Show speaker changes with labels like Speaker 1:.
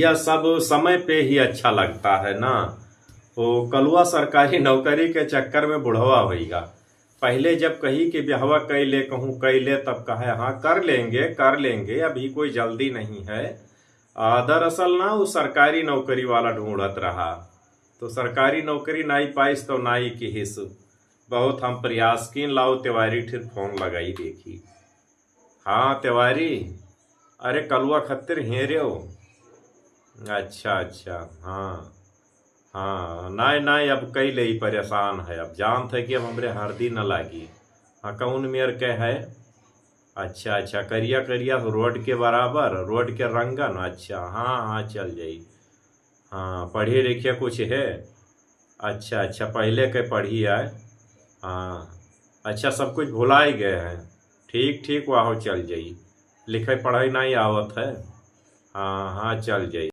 Speaker 1: यह सब समय पे ही अच्छा लगता है ना। तो कलुआ सरकारी नौकरी के चक्कर में बुढ़वा होइगा। पहले जब कही कि ब्याहवा कैले कहूँ कैले तब कहे हाँ कर लेंगे अभी कोई जल्दी नहीं है। दरअसल ना वो सरकारी नौकरी वाला ढूंढत रहा, तो सरकारी नौकरी नाई पाइस तो नाई की हिस्स बहुत हम प्रयास की लाओ तिवारी फिर फोन लगाई देखी। हाँ तिवारी, अरे कलुआ खत्तिर हेरे हो। अच्छा अच्छा, हाँ हाँ, नाय नाय अब कई ले परेशान है, अब जान थे कि अब हमरे हरदी न लागी। हाँ कौन मेयर के है। अच्छा अच्छा, करिया करिया रोड के बराबर, रोड के रंगन, अच्छा हाँ हाँ चल जाई। हाँ पढ़िए लिखिए कुछ है। अच्छा अच्छा, पहले के पढ़ी आए। हाँ अच्छा, सब कुछ भुला ही गए हैं। ठीक ठीक, वाह चल जाई। लिखे पढ़ाई नहीं आवत है। हाँ हाँ चल जाई।